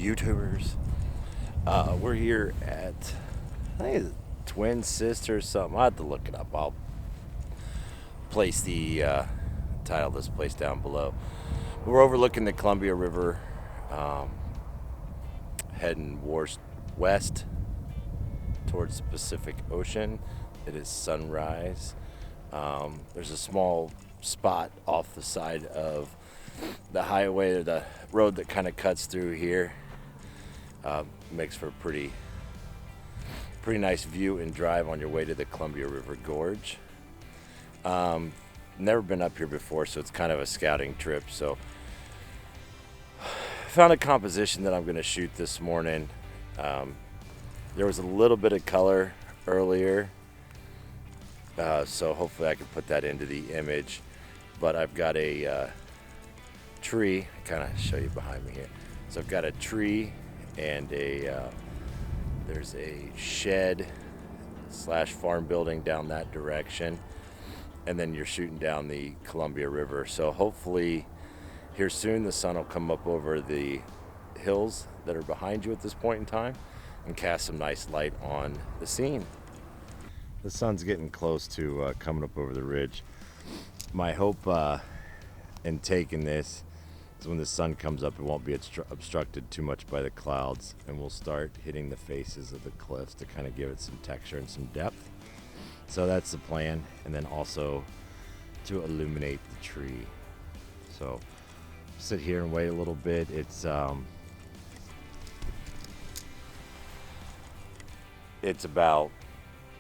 YouTubers. We're here at, I think it's Twin Sisters something. I have to look it up. I'll place the title of this place down below. We're overlooking the Columbia River, heading west towards the Pacific Ocean. It is sunrise. There's a small spot off the side of the highway, or the road that kind of cuts through here. Makes for a pretty nice view and drive on your way to the Columbia River Gorge. Never been up here before, so it's kind of a scouting trip. So found a composition that I'm going to shoot this morning. There was a little bit of color earlier, so hopefully I can put that into the image. But I've got a tree. I kind of show you behind me here. So I've got a tree and there's a shed / farm building down that direction, and then you're shooting down the Columbia River. So hopefully here soon the sun will come up over the hills that are behind you at this point in time and cast some nice light on the scene. The sun's getting close to coming up over the ridge. My hope in taking this is when the sun comes up, it won't be obstructed too much by the clouds, and we'll start hitting the faces of the cliffs to kind of give it some texture and some depth. So that's the plan, and then also to illuminate the tree. So sit here and wait a little bit. It's about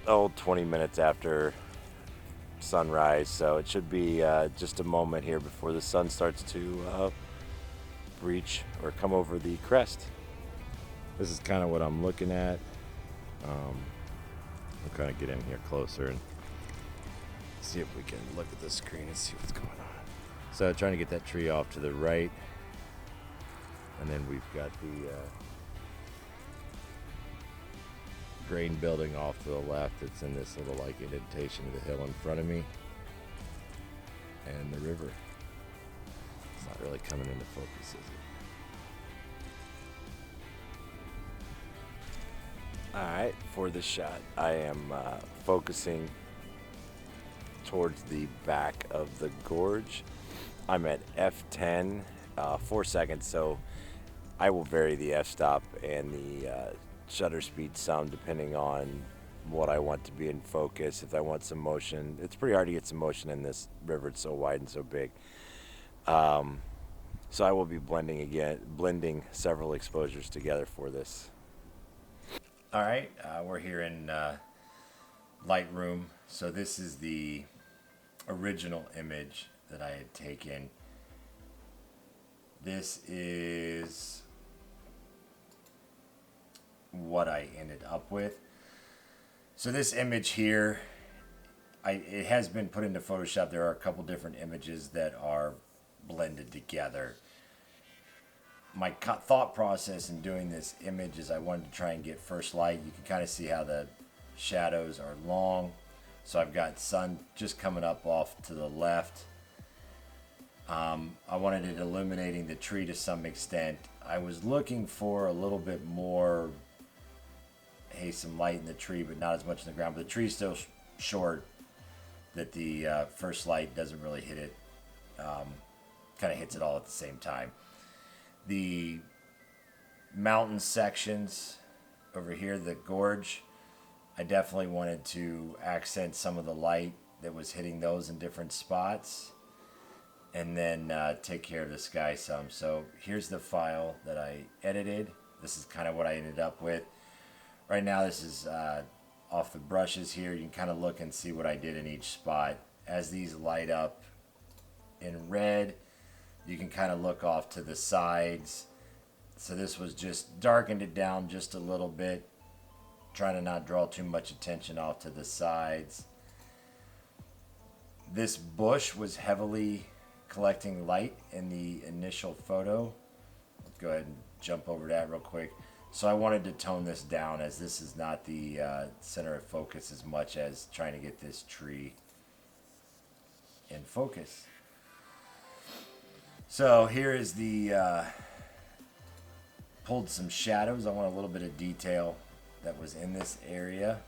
20 minutes after sunrise, so it should be just a moment here before the sun starts to breach or come over the crest. This is kind of what I'm looking at. We'll kind of get in here closer and see if we can look at the screen and see what's going on. So trying to get that tree off to the right, and then we've got the grain building off to the left. It's in this little like indentation of the hill in front of me, and the river. It's not really coming into focus, is it? Alright, for this shot I am focusing towards the back of the gorge. I'm at f10, 4 seconds, so I will vary the f-stop and the shutter speed some depending on what I want to be in focus. If I want some motion, it's pretty hard to get some motion in this river. It's so wide and so big. So I will be blending several exposures together for this. All right, we're here in Lightroom. So this is the original image that I had taken. This is what I ended up with. So this image here, it has been put into Photoshop. There are a couple different images that are blended together. My thought process in doing this image is I wanted to try and get first light. You can kind of see how the shadows are long. So I've got sun just coming up off to the left. I wanted it illuminating the tree to some extent. I was looking for a little bit more, some light in the tree, but not as much in the ground. But the tree's still short, that the first light doesn't really hit it. Kind of hits it all at the same time. The mountain sections over here, the gorge, I definitely wanted to accent some of the light that was hitting those in different spots, and then take care of the sky some. So here's the file that I edited. This is kind of what I ended up with. Right now this is off the brushes here. You can kind of look and see what I did in each spot. As these light up in red, you can kind of look off to the sides. So this was just darkened it down just a little bit, trying to not draw too much attention off to the sides. This bush was heavily collecting light in the initial photo. Let's go ahead and jump over that real quick. So I wanted to tone this down, as this is not the center of focus as much as trying to get this tree in focus. So here is the pulled some shadows. I want a little bit of detail that was in this area.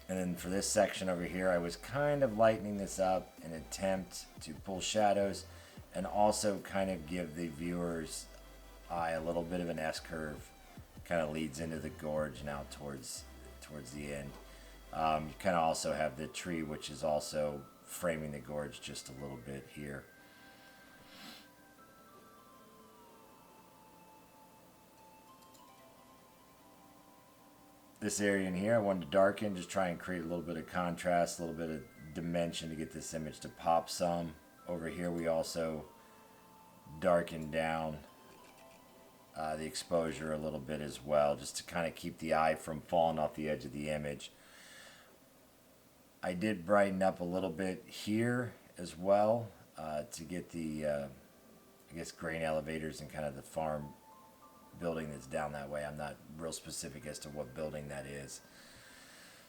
And then for this section over here, I was kind of lightening this up in an attempt to pull shadows and also kind of give the viewer's eye a little bit of an S-curve. Kind of leads into the gorge now towards the end. You kind of also have the tree, which is also framing the gorge just a little bit here. This area in here I wanted to darken, just try and create a little bit of contrast, a little bit of dimension to get this image to pop some. Over here we also darkened down the exposure a little bit as well, just to kind of keep the eye from falling off the edge of the image. I did brighten up a little bit here as well to get the I guess grain elevators and kind of the farm building that's down that way. I'm not real specific as to what building that is.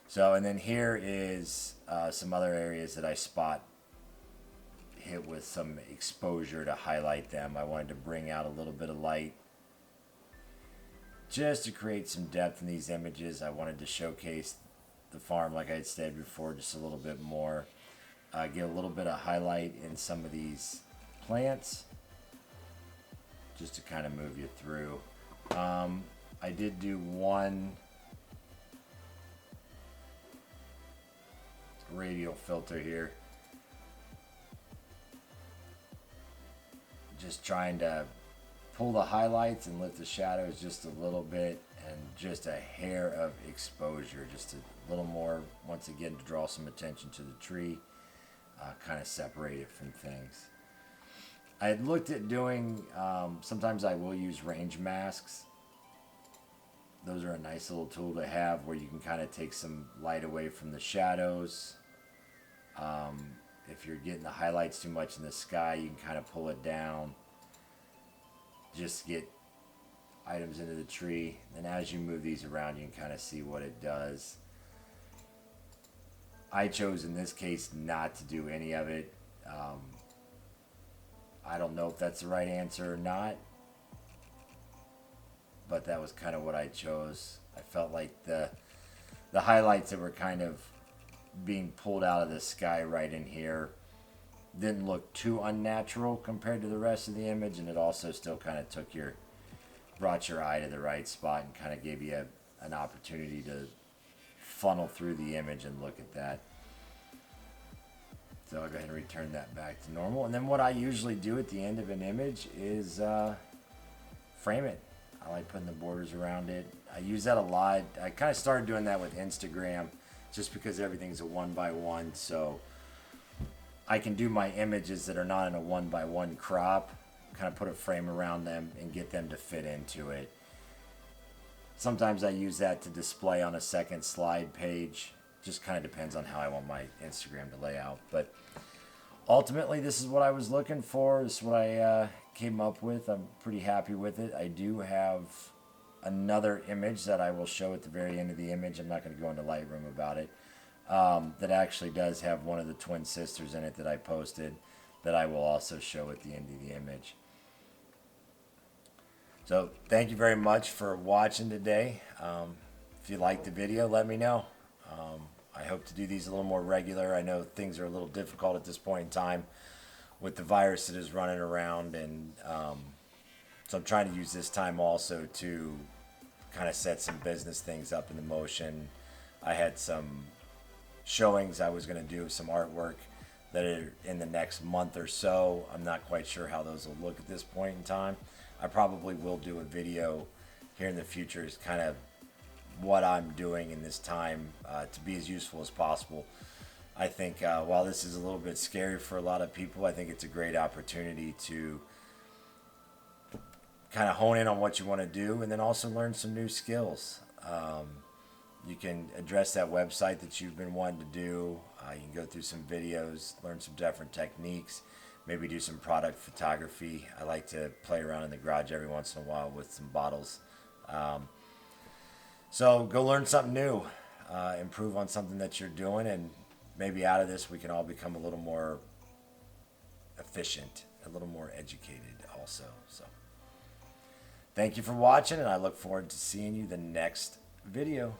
So, and then here is some other areas that I hit with some exposure to highlight them. I wanted to bring out a little bit of light just to create some depth in these images. I wanted to showcase the farm, like I had said before, just a little bit more. Get a little bit of highlight in some of these plants just to kind of move you through. I did do one radial filter here, just trying to pull the highlights and lift the shadows just a little bit, and just a hair of exposure, just a little more, once again, to draw some attention to the tree, kind of separate it from things. I had looked at doing, sometimes I will use range masks. Those are a nice little tool to have where you can kind of take some light away from the shadows. If you're getting the highlights too much in the sky, you can kind of pull it down. Just get items into the tree. And as you move these around, you can kind of see what it does. I chose in this case not to do any of it. I don't know if that's the right answer or not, but that was kind of what I chose. I felt like the highlights that were kind of being pulled out of the sky right in here didn't look too unnatural compared to the rest of the image, and it also still kind of brought your eye to the right spot and kind of gave you an opportunity to funnel through the image and look at that. So I'll go ahead and return that back to normal. And then what I usually do at the end of an image is frame it. I like putting the borders around it. I use that a lot. I kind of started doing that with Instagram just because everything's a 1x1. So I can do my images that are not in a 1x1 crop, kind of put a frame around them and get them to fit into it. Sometimes I use that to display on a second slide page. Just kind of depends on how I want my Instagram to lay out. But ultimately, this is what I was looking for. This is what I came up with. I'm pretty happy with it. I do have another image that I will show at the very end of the image. I'm not going to go into Lightroom about it. That actually does have one of the twin sisters in it that I posted that I will also show at the end of the image. So thank you very much for watching today. If you liked the video, let me know. I hope to do these a little more regular. I know things are a little difficult at this point in time with the virus that is running around, and so I'm trying to use this time also to kind of set some business things up in the motion. I had some showings I was going to do, some artwork that are in the next month or so. I'm not quite sure how those will look at this point in time. I probably will do a video here in the future is kind of what I'm doing in this time to be as useful as possible. I think while this is a little bit scary for a lot of people, I think it's a great opportunity to kind of hone in on what you want to do and then also learn some new skills. You can address that website that you've been wanting to do. You can go through some videos, learn some different techniques, maybe do some product photography. I like to play around in the garage every once in a while with some bottles. So go learn something new, improve on something that you're doing, and maybe out of this we can all become a little more efficient, a little more educated also. So Thank you for watching, and I look forward to seeing you the next video.